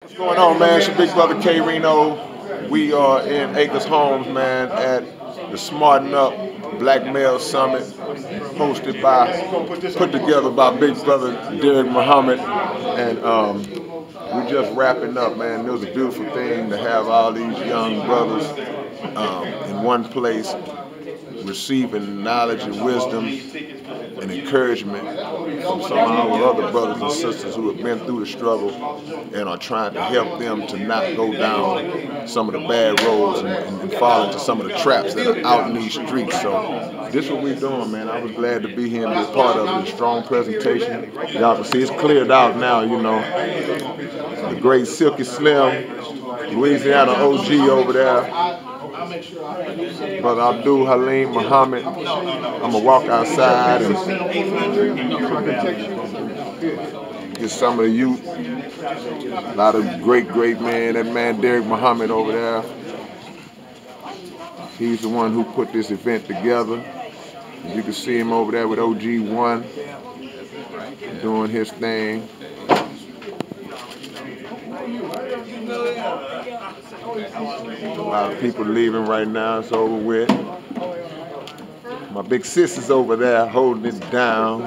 What's going on, man? It's your big brother K-Rino. We are in Acres Homes, man, at the Smarten Up Black Male Summit, put together by big brother DERIC Muhammad. And we just wrapping up, man. It was a beautiful thing to have all these young brothers in one place, receiving knowledge and wisdom and encouragement from some of our other brothers and sisters who have been through the struggle and are trying to help them to not go down some of the bad roads and fall into some of the traps that are out in these streets. So this is what we're doing, man. I was glad to be here and be a part of it. Strong presentation. Y'all can see it's cleared out now, you know. The great Silky Slim, Louisiana OG over there. Brother Abdul Halim Muhammad. I'm gonna walk outside and get some of the youth. A lot of great men. That man DERIC Muhammad over there. He's the one who put this event together. You can see him over there with OG1 doing his thing. A lot of people leaving right now. It's over with. My big sis is over there holding it down.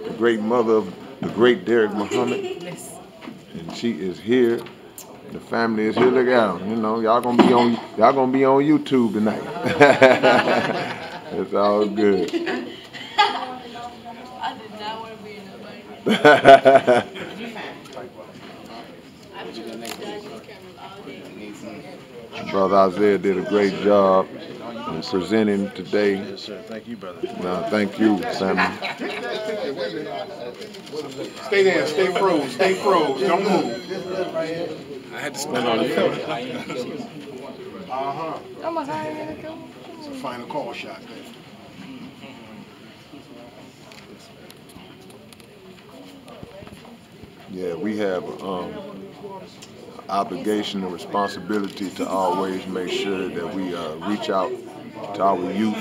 The great mother of the great DERIC Muhammad. And she is here. The family is here. Look at them. You know, y'all gonna be on YouTube tonight. It's all good. I did not want to be in nobody. Brother Isaiah did a great job in presenting today. Yes, sir. Thank you, brother. No, thank you, Sammy. Stay there, stay froze, don't move. I had to spend on you. It's a final call shot there. Yeah, we have obligation and responsibility to always make sure that we reach out to our youth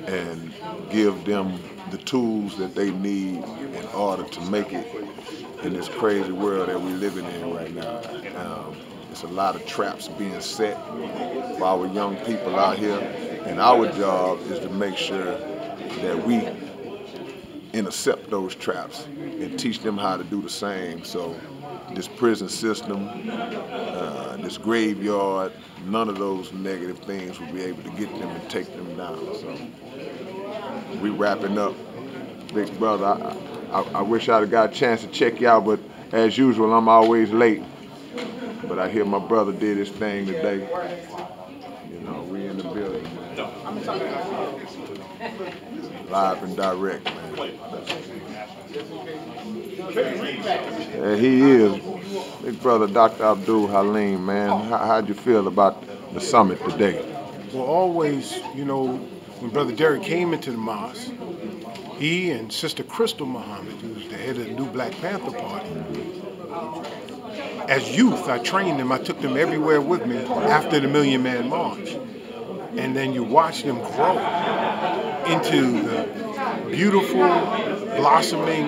and give them the tools that they need in order to make it in this crazy world that we're living in right now. There's a lot of traps being set for our young people out here, and our job is to make sure that we intercept those traps and teach them how to do the same. So this prison system, this graveyard, none of those negative things will be able to get them and take them down. So we wrapping up. Big brother, I wish I'd have got a chance to check you out, but as usual, I'm always late. But I hear my brother did his thing today. You know, we in the building, man. Live and direct, man. Yeah, he is. Big brother Dr. Abdul Halim, man. How'd you feel about the summit today? Well, always, you know, when Brother DERIC came into the mosque, he and Sister Crystal Muhammad, who's the head of the new Black Panther Party, as youth, I trained them. I took them everywhere with me after the Million Man March. And then you watch them grow into the beautiful, blossoming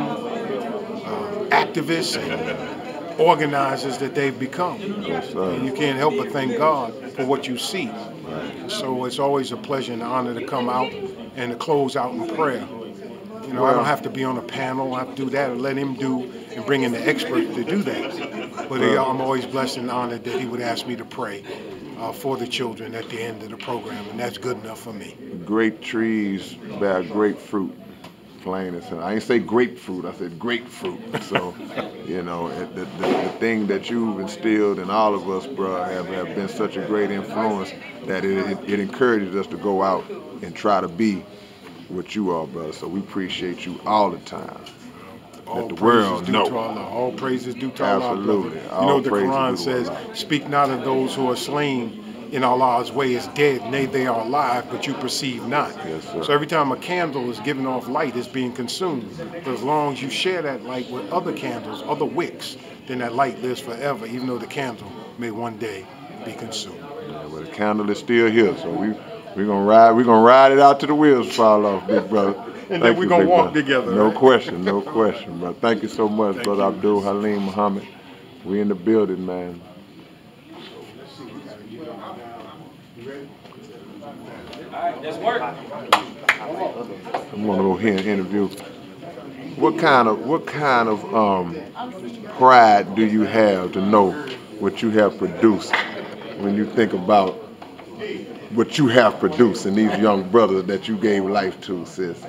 activists and organizers that they've become. Yes, sir. And you can't help but thank God for what you see. Right. So it's always a pleasure and an honor to come out and to close out in prayer. You know, I don't have to be on a panel. I have to do that and let him do and bring in the experts to do that. But I'm always blessed and honored that he would ask me to pray for the children at the end of the program, and that's good enough for me. Great trees bear great fruit. Plain and simple. I ain't say grapefruit, I said grapefruit. So, you know, the thing that you've instilled in all of us, bro, have been such a great influence that it encourages us to go out and try to be what you are, brother. So we appreciate you all the time. Let the world know. All praises due to Allah. Absolutely. You know, the Quran says, speak not of those who are slain in Allah's way is dead, nay, they are alive, but you perceive not. Yes, sir. So every time a candle is giving off light, it's being consumed. But as long as you share that light with other candles, other wicks, then that light lives forever, even though the candle may one day be consumed. Yeah, well, the candle is still here, so we're gonna ride it out to the wheels fall off, big brother. And then we're gonna walk together. No right? question, no question, brother. Thank you so much, brother Abdul Halim Muhammad. We in the building, man. Let's work. I'm gonna go here and interview. What kind of pride do you have to know what you have produced when you think about what you have produced and these young brothers that you gave life to, sis?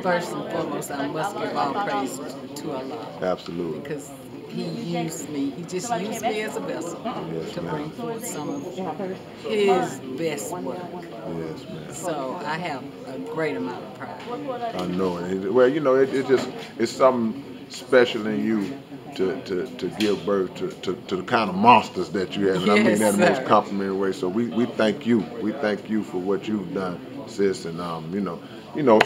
First and foremost, I must give all praise to Allah. Absolutely. Because He used me. He just used me as a vessel to bring forth some of His best work. Yes, man. So I have a great amount of pride. I know it. Well, you know, it's something special in you to give birth to the kind of monsters that you have. And I mean that in the most complimentary way. So we thank you. We thank you for what you've done, sis. And you know,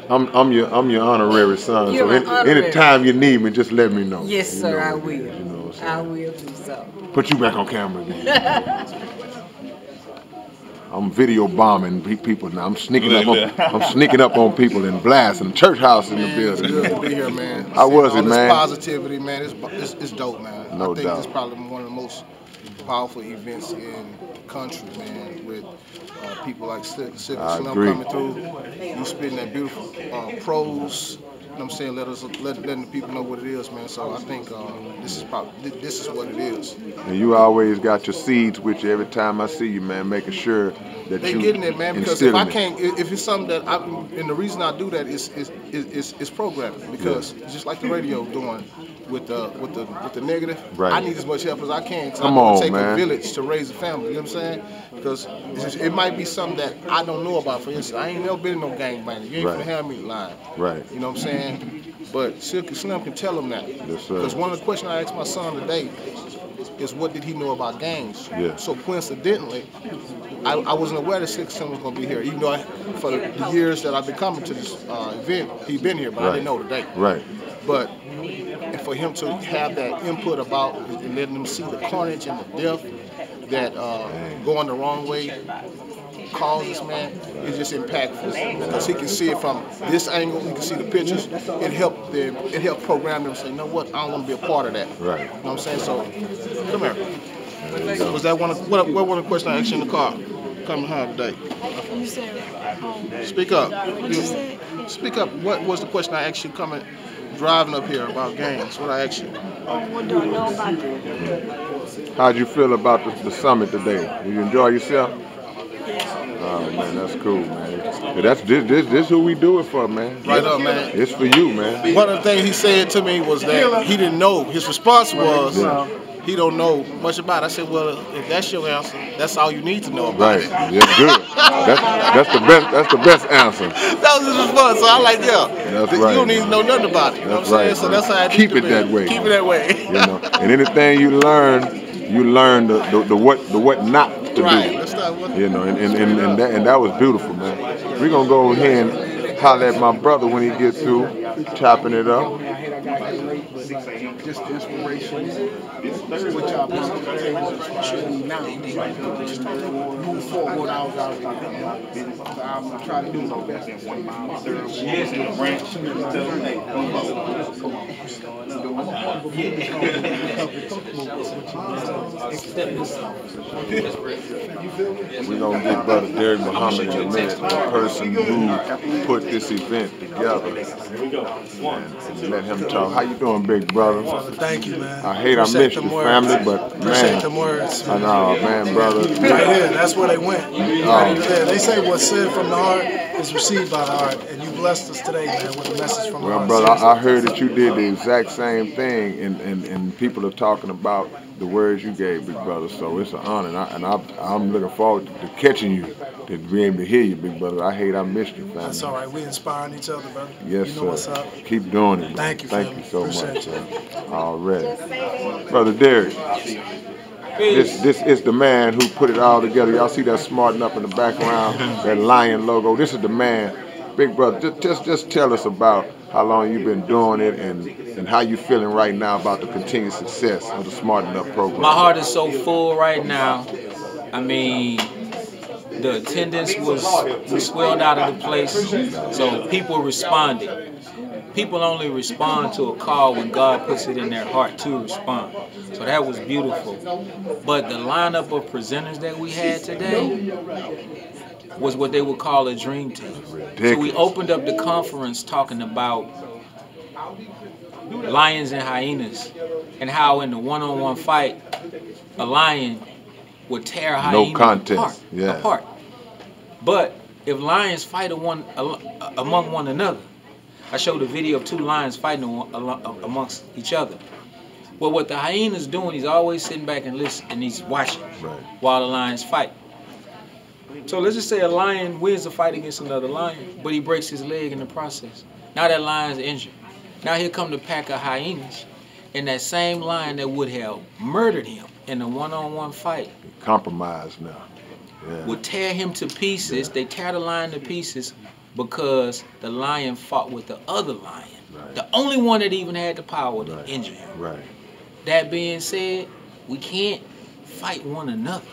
I'm your honorary son. You're so anytime you need me, just let me know. Yes, sir, I will. You know what I'm saying? I will do so. Put you back on camera again. I'm video bombing people now. I'm sneaking up on people and blasting church house in the building. It's good to be here, man. How was it, all man? This positivity, man. It's dope, man. No I think doubt. it's probably one of the most powerful events in the country, man. With people like Slick and Slim coming through, you spitting that beautiful prose. You know what I'm saying? Letting the people know what it is, man. So I think this is what it is. And you always got your seeds with you every time I see you, man, making sure that they you getting it, man. Because if I can't, if it's something that and the reason I do that is programming. Because just like the radio doing with the negative, right. I need as much help as I can. Because Come I'm on, take man. a village to raise a family. You know what I'm saying? Because it might be something that I don't know about. For instance, I ain't never been in no gangbang. You ain't Right. gonna have me lying. Right. You know what I'm saying? But Silk and Slim can tell them that. Yes, sir. Because one of the questions I asked my son today is what did he know about gangs? Yeah. So coincidentally, I wasn't aware that Silk and Slim was going to be here. Even though for the years that I've been coming to this event, he's been here, but I didn't know today. Right. But for him to have that input about and letting them see the carnage and the death that going the wrong way causes, man, is just impactful because he can see it from this angle. He can see the pictures. It helped program them to say, you know what, I don't want to be a part of that. Right. You know what I'm saying? So, come here. Was that one of the questions I asked you in the car coming home today? You said home. Speak up. What you said? Speak up. What was the question I asked you coming, driving up here about gangs? What I asked you? What do I know about them? How'd you feel about the summit today? Did you enjoy yourself? Oh man, that's cool, man. Yeah, this who we do it for, man. Right up, man. It's for you, man. One of the things he said to me was that he didn't know. His response was, he don't know much about it. I said, well, if that's your answer, that's all you need to know about Right. it. Yeah, good. That's the best answer. That was his response. So I like, That's you right, don't need to know nothing about it. You know what I'm saying? So that's how I Keep it that way. Keep it that way. You know, and anything you learn the what not to do. Right. Let's start with You know, and that was beautiful, man. We're gonna go ahead and holler at my brother when he gets through chopping it up. Just inspiration, what y'all been now, move forward. I'm trying to do my best. We're gonna get Brother Derek Muhammad in a minute, the person who put this event together, and let him talk. How you doing, big brother? Thank you, man. I hate I missed your family, but Appreciate them man, words. I know, man, brother. Right here, that's where they went. Right there. They say what's said from the heart is received by the heart, and you blessed us today, man, with a message from the Well, heart. brother, I heard that you did the exact same thing, and people are talking about the words you gave, big brother. So it's an honor, and I'm looking forward to catching you, to be able to hear you, big brother. I hate I missed you, family. That's all right. We inspiring each other, brother. Yes, you know sir. what's up. Keep doing it, man. Thank you, Thank family. you so Appreciate much, you. sir. Already. Brother Derek, this is the man who put it all together. Y'all see that smarting up in the background, that lion logo. This is the man. Big brother, just tell us about how long you've been doing it and how you feeling right now about the continued success of the Smarten Up program. My heart is so full right now. I mean, the attendance was swelled out of the place, so people responded. people only respond to a call when God puts it in their heart to respond. So that was beautiful. But the lineup of presenters that we had today was what they would call a dream team. So we opened up the conference talking about lions and hyenas and how in the one-on-one fight, a lion would tear a hyena apart. But if lions fight among one another, I showed a video of two lions fighting amongst each other. Well, what the hyena's doing, he's always sitting back and listening, and he's watching while the lions fight. So let's just say a lion wins a fight against another lion, but he breaks his leg in the process. Now that lion's injured. Now here come the pack of hyenas, and that same lion that would have murdered him in a one-on-one fight, compromised now, would tear him to pieces. They tear the lion to pieces because the lion fought with the other lion, the only one that even had the power to injure him. That being said, we can't fight one another.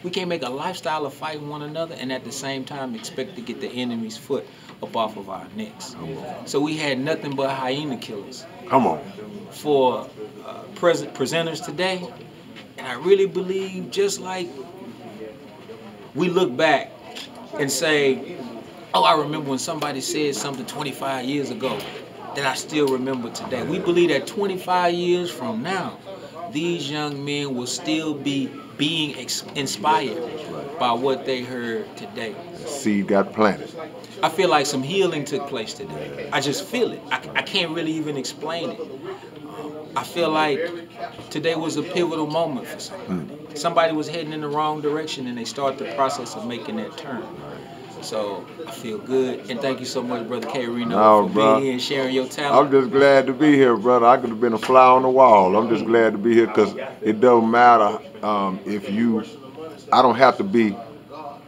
We can't make a lifestyle of fighting one another and at the same time expect to get the enemy's foot up off of our necks. So we had nothing but hyena killers. Come on. For presenters today, and I really believe just like we look back and say, oh, I remember when somebody said something 25 years ago that I still remember today. We believe that 25 years from now, these young men will still be being inspired by what they heard today. The seed got planted. I feel like some healing took place today. I just feel it. I can't really even explain it. I feel like today was a pivotal moment for somebody. Somebody was heading in the wrong direction and they started the process of making that turn. So I feel good, and thank you so much, Brother K-Rino, for being here and sharing your talent. I'm just glad to be here, brother. I could have been a fly on the wall. I'm just glad to be here because it doesn't matter I don't have to be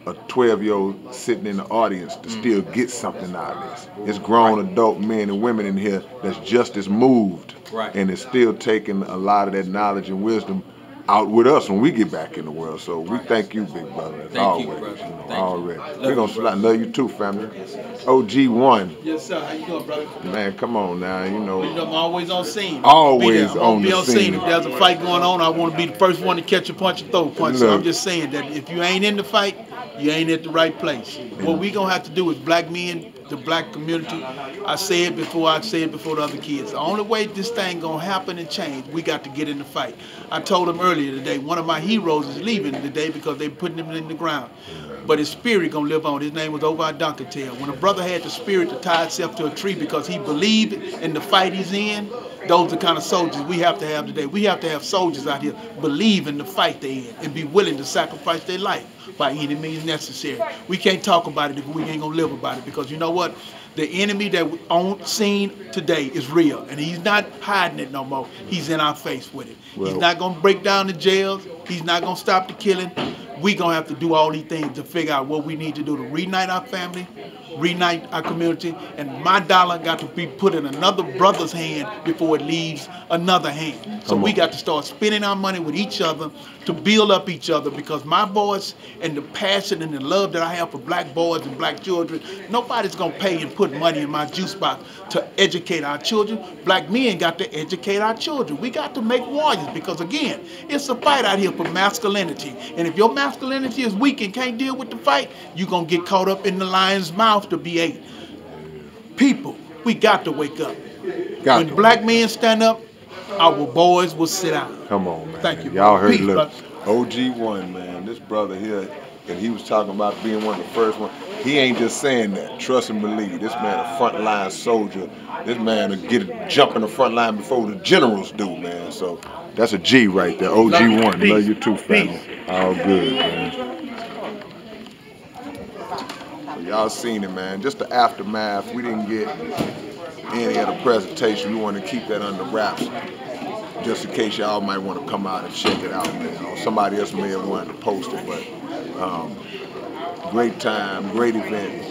a 12-year-old sitting in the audience to still get something out of this. It's grown adult men and women in here that's just as moved and is still taking a lot of that knowledge and wisdom out with us when we get back in the world. So we thank you, big brother, as always. You, brother. Already. We're going to love you too, family. OG1. Yes, sir. How you doing, brother? Man, come on now, I'm always on scene. Always on the scene. scene. If there's a fight going on, I want to be the first one to catch a punch and throw a punch. So I'm just saying that if you ain't in the fight, you ain't at the right place. What we going to have to do is black men, the black community, I say it before the other kids. The only way this thing going to happen and change, we got to get in the fight. I told him earlier today, one of my heroes is leaving today because they putting him in the ground. But his spirit going to live on. His name was Over Dunkertail. When a brother had the spirit to tie himself to a tree because he believed in the fight he's in, those are the kind of soldiers we have to have today. We have to have soldiers out here believe in the fight they're in and be willing to sacrifice their life by any means necessary. We can't talk about it if we ain't going to live about it, because you know what? The enemy that we on scene today is real, and he's not hiding it no more. He's in our face with it. He's not going to break down the jails. He's not going to stop the killing. We're going to have to do all these things to figure out what we need to do to reunite our family, reunite our community, and my dollar got to be put in another brother's hand before it leaves another hand. So we got to start spending our money with each other to build up each other, because my voice and the passion and the love that I have for black boys and black children, nobody's going to pay and put money in my juice box to educate our children. Black men got to educate our children. We got to make warriors, because again, it's a fight out here for masculinity. And if your masculinity is weak and can't deal with the fight, you're going to get caught up in the lion's mouth to be ate. People, we got to wake up. When black men stand up, our boys will sit down. Come on, man. Thank you. Y'all heard Peace, look, OG1, man. This brother here, and he was talking about being one of the first ones. He ain't just saying that. Trust and believe. This man a frontline soldier. This man will jump in the front line before the generals do, man. So that's a G right there. OG1. Love you too, family. All good, man. So y'all seen it, man. Just the aftermath. We didn't get any of the presentation. We want to keep that under wraps, just in case y'all might want to come out and check it out, man. Or somebody else may have wanted to post it, but great time, great event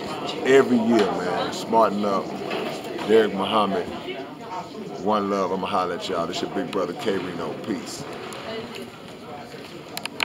every year, man. Smarten Up, DERIC Muhammad, one love. I'm going to holler at y'all. This your big brother K-Rino. Peace.